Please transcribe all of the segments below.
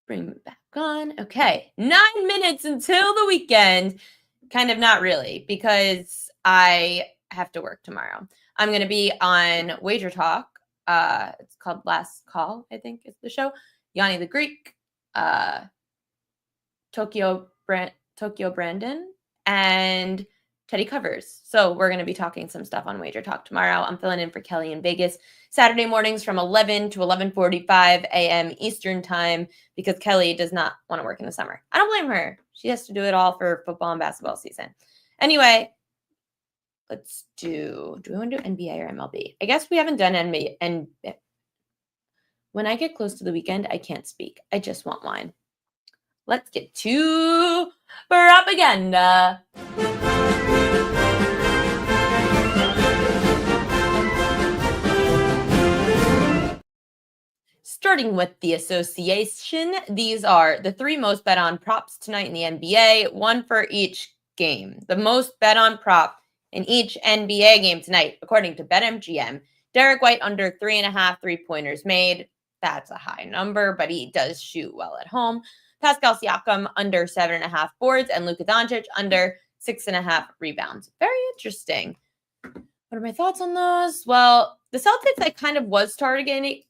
Bring it back on. Okay, 9 minutes until the weekend. Kind of not really, because I have to work tomorrow. I'm going to be on Wager Talk. It's called Last Call, I think is the show. Yanni the Greek, Tokyo Brandon, and Teddy Covers. So we're going to be talking some stuff on Wager Talk tomorrow. I'm filling in for Kelly in Vegas Saturday mornings from 11 to 11:45 a.m. Eastern time because Kelly does not want to work in the summer. I don't blame her. She has to do it all for football and basketball season. Anyway, let's do we want to do NBA or MLB? I guess we haven't done NBA. And when I get close to the weekend, I can't speak. I just want wine. Let's get to propaganda. Starting with the association, these are the 3 most bet on props tonight in the NBA, one for each game. The most bet on prop in each NBA game tonight, according to BetMGM, Derek White under 3.5 3-pointers made. That's a high number, but he does shoot well at home. Pascal Siakam under 7.5 boards, and Luka Doncic under 6.5 rebounds. Very interesting. What are my thoughts on those? Well, the Celtics I kind of was targeting.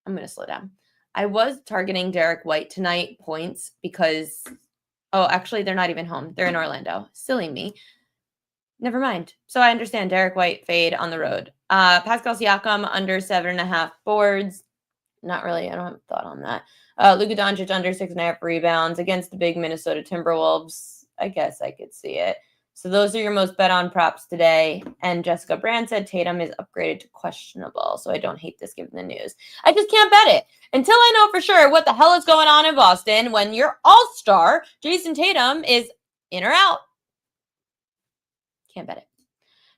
I'm going to slow down. I was targeting Derek White tonight points because, actually, they're not even home. They're in Orlando. Silly me. Never mind. So I understand Derek White fade on the road. Pascal Siakam under 7.5 boards. Not really. I don't have a thought on that. Luka Doncic under 6.5 rebounds against the big Minnesota Timberwolves. I guess I could see it. So those are your most bet on props today. And Jessica Brand said Tatum is upgraded to questionable. So I don't hate this given the news. I just can't bet it until I know for sure what the hell is going on in Boston when your all-star Jason Tatum is in or out. Can't bet it.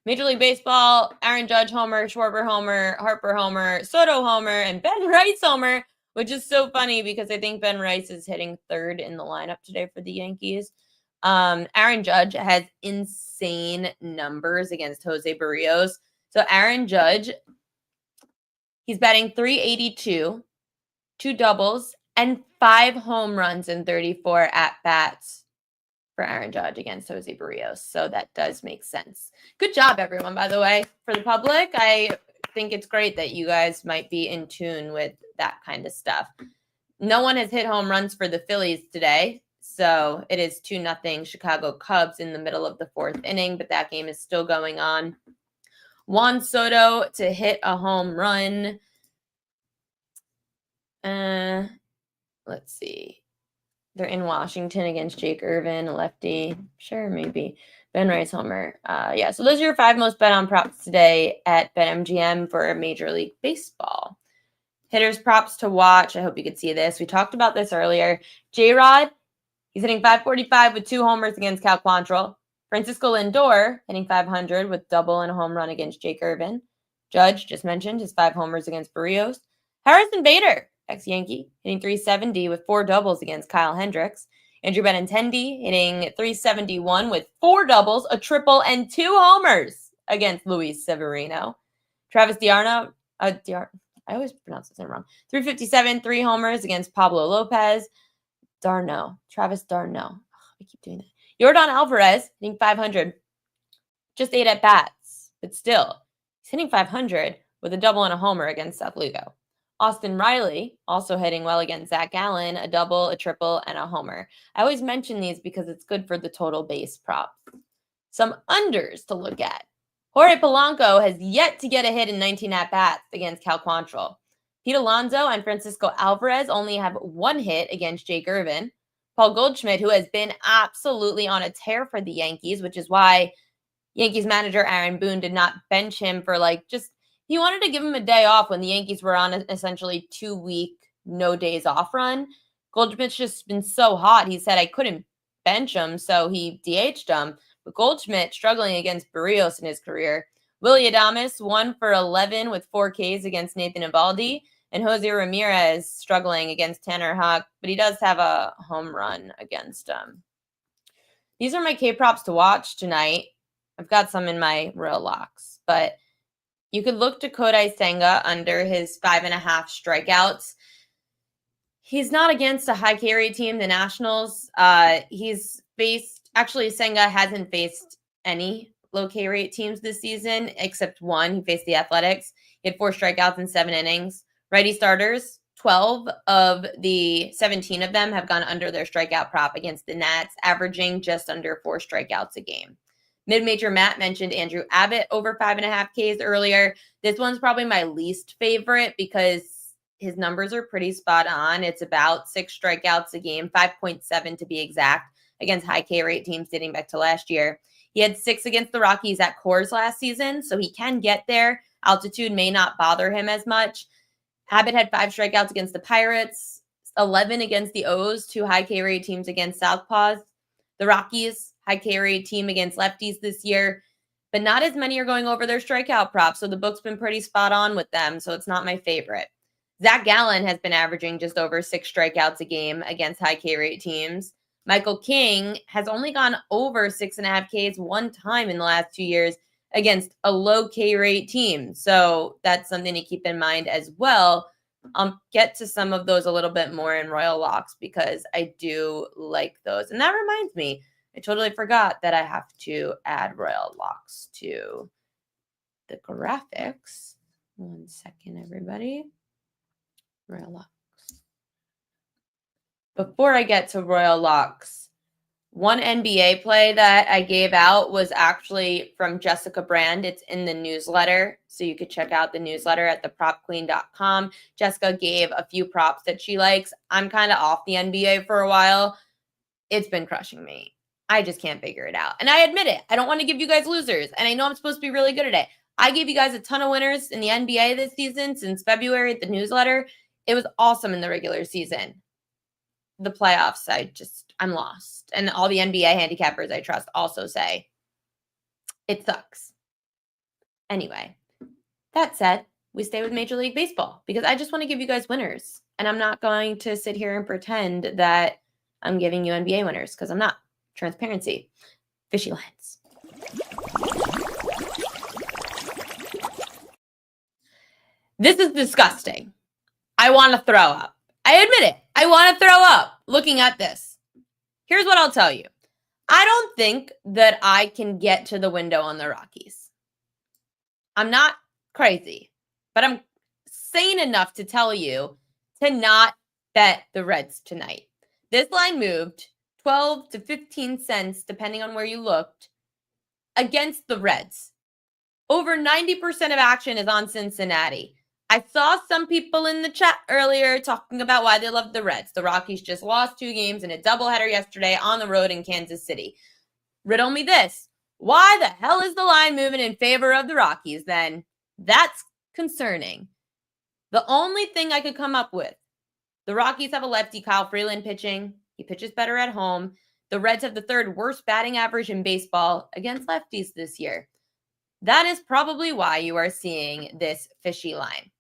Major League Baseball, Aaron Judge homer, Schwarber homer, Harper homer, Soto homer, and Ben Rice homer, which is so funny because I think Ben Rice is hitting 3rd in the lineup today for the Yankees. Aaron Judge has insane numbers against Jose Barrios. So Aaron Judge, he's batting .382, 2 doubles, and 5 home runs in 34 at-bats for Aaron Judge against Jose Barrios. So that does make sense. Good job, everyone, by the way. For the public, I think it's great that you guys might be in tune with that kind of stuff. No one has hit home runs for the Phillies today. So it is 2-0 Chicago Cubs in the middle of the 4th inning, but that game is still going on. Juan Soto to hit a home run. Let's see. They're in Washington against Jake Irvin, a lefty. Sure, maybe. Ben Rice homer. So those are your 5 most bet on props today at BetMGM for Major League Baseball. Hitters props to watch. I hope you could see this. We talked about this earlier. J-Rod, he's hitting .545 with 2 homers against Cal Quantrill. Francisco Lindor hitting .500 with double and a home run against Jake Irvin. Judge, just mentioned, his 5 homers against Barrios. Harrison Bader, ex-Yankee, hitting .370 with 4 doubles against Kyle Hendricks. Andrew Benintendi hitting .371 with 4 doubles, a triple, and 2 homers against Luis Severino. Travis d'Arnaud, I always pronounce his name wrong. .357, 3 homers against Pablo Lopez. Travis d'Arnaud. I keep doing that. Yordan Alvarez hitting .500, just 8 at bats, but still, he's hitting .500 with a double and a homer against Seth Lugo. Austin Riley also hitting well against Zach Gallen, a double, a triple, and a homer. I always mention these because it's good for the total base prop. Some unders to look at. Jorge Polanco has yet to get a hit in 19 at-bats against Cal Quantrill. Pete Alonso and Francisco Alvarez only have 1 hit against Jake Irvin. Paul Goldschmidt, who has been absolutely on a tear for the Yankees, which is why Yankees manager Aaron Boone did not bench him for he wanted to give him a day off when the Yankees were on essentially 2-week, no days off run. Goldschmidt's just been so hot. He said, I couldn't bench him, so he DH'd him. But Goldschmidt struggling against Barrios in his career. Willy Adames, 1 for 11 with 4 Ks against Nathan Eovaldi. And Jose Ramirez struggling against Tanner Houck, but he does have a home run against him. These are my K-props to watch tonight. I've got some in my real locks, but you could look to Kodai Senga under his 5.5 strikeouts. He's not against a high K rate team, the Nationals. He's faced, actually, Senga hasn't faced any low K rate teams this season except one. He faced the Athletics. He had 4 strikeouts in 7 innings. Righty starters, 12 of the 17 of them have gone under their strikeout prop against the Nats, averaging just under 4 strikeouts a game. Mid-major Matt mentioned Andrew Abbott over 5.5 Ks earlier. This one's probably my least favorite because his numbers are pretty spot on. It's about 6 strikeouts a game, 5.7 to be exact, against high K rate teams dating back to last year. He had 6 against the Rockies at Coors last season, so he can get there. Altitude may not bother him as much. Abbott had 5 strikeouts against the Pirates, 11 against the O's, 2 high K rate teams against Southpaws. The Rockies, high K rate team against lefties this year, but not as many are going over their strikeout props, so the book's been pretty spot on with them, so it's not my favorite. Zach Gallen has been averaging just over 6 strikeouts a game against high K rate teams. Michael King has only gone over 6.5 Ks one time in the last 2 years against a low K rate team. So that's something to keep in mind as well. I'll get to some of those a little bit more in Royal Locks because I do like those. And that reminds me, I totally forgot that I have to add Royal Locks to the graphics. 1 second, everybody. Royal Locks. Before I get to Royal Locks, one NBA play that I gave out was actually from Jessica Brand. It's in the newsletter, so you could check out the newsletter at thepropqueen.com. Jessica gave a few props that she likes. I'm kind of off the NBA for a while. It's been crushing me. I just can't figure it out. And I admit it. I don't want to give you guys losers, and I know I'm supposed to be really good at it. I gave you guys a ton of winners in the NBA this season since February at the newsletter. It was awesome in the regular season. The playoffs, I'm lost. And all the NBA handicappers I trust also say it sucks. Anyway, that said, we stay with Major League Baseball because I just want to give you guys winners. And I'm not going to sit here and pretend that I'm giving you NBA winners because I'm not. Transparency. Fishy Lines. This is disgusting. I want to throw up. I admit it. I want to throw up looking at this. Here's what I'll tell you. I don't think that I can get to the window on the Rockies. I'm not crazy, but I'm sane enough to tell you to not bet the Reds tonight. This line moved 12 to 15 cents, depending on where you looked, against the Reds. Over 90% of action is on Cincinnati. I saw some people in the chat earlier talking about why they love the Reds. The Rockies just lost 2 games in a doubleheader yesterday on the road in Kansas City. Riddle me this. Why the hell is the line moving in favor of the Rockies then? That's concerning. The only thing I could come up with, the Rockies have a lefty, Kyle Freeland, pitching. He pitches better at home. The Reds have the 3rd worst batting average in baseball against lefties this year. That is probably why you are seeing this fishy line.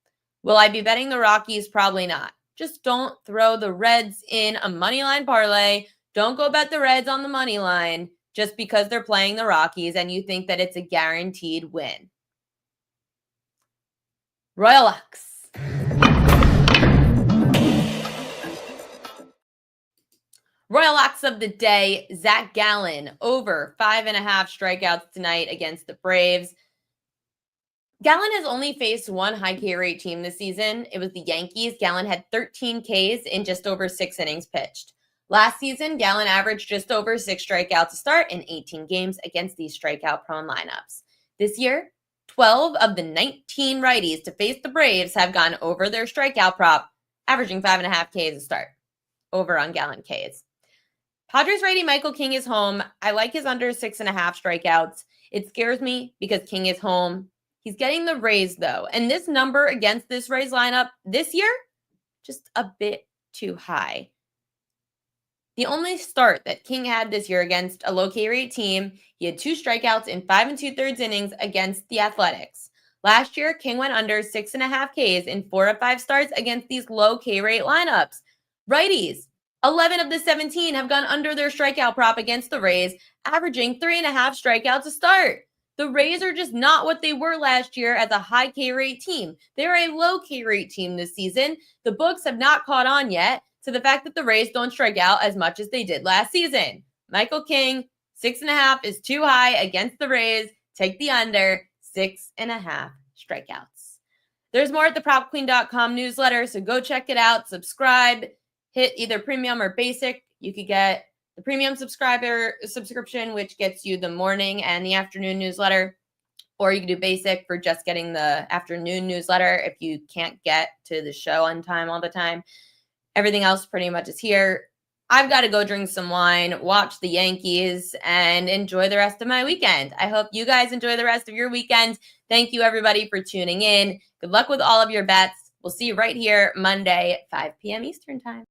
Will I be betting the Rockies? Probably not. Just don't throw the Reds in a money line parlay. Don't go bet the Reds on the money line just because they're playing the Rockies and you think that it's a guaranteed win. Royal Locks. Royal Locks of the day, Zach Gallen over 5.5 strikeouts tonight against the Braves. Gallen has only faced one high K rate team this season. It was the Yankees. Gallen had 13 Ks in just over 6 innings pitched. Last season, Gallen averaged just over 6 strikeouts to start in 18 games against these strikeout-prone lineups. This year, 12 of the 19 righties to face the Braves have gone over their strikeout prop, averaging 5.5 Ks to start. Over on Gallen Ks. Padres righty Michael King is home. I like his under 6.5 strikeouts. It scares me because King is home. He's getting the Rays, though. And this number against this Rays lineup this year, just a bit too high. The only start that King had this year against a low K rate team, he had 2 strikeouts in 5 2/3 innings against the Athletics. Last year, King went under 6.5 Ks in 4 of 5 starts against these low K rate lineups. Righties, 11 of the 17 have gone under their strikeout prop against the Rays, averaging 3.5 strikeouts a start. The Rays are just not what they were last year as a high K rate team. They're a low K rate team this season. The books have not caught on yet. to the fact that the Rays don't strike out as much as they did last season. Michael King, 6.5 is too high against the Rays. Take the under, 6.5 strikeouts. There's more at the propqueen.com newsletter, so go check it out. Subscribe, hit either premium or basic. You could get the premium subscription, which gets you the morning and the afternoon newsletter, or you can do basic for just getting the afternoon newsletter if you can't get to the show on time all the time. Everything else pretty much is here. I've got to go drink some wine, watch the Yankees, and enjoy the rest of my weekend. I hope you guys enjoy the rest of your weekend. Thank you, everybody, for tuning in. Good luck with all of your bets. We'll see you right here Monday, 5 p.m. Eastern time.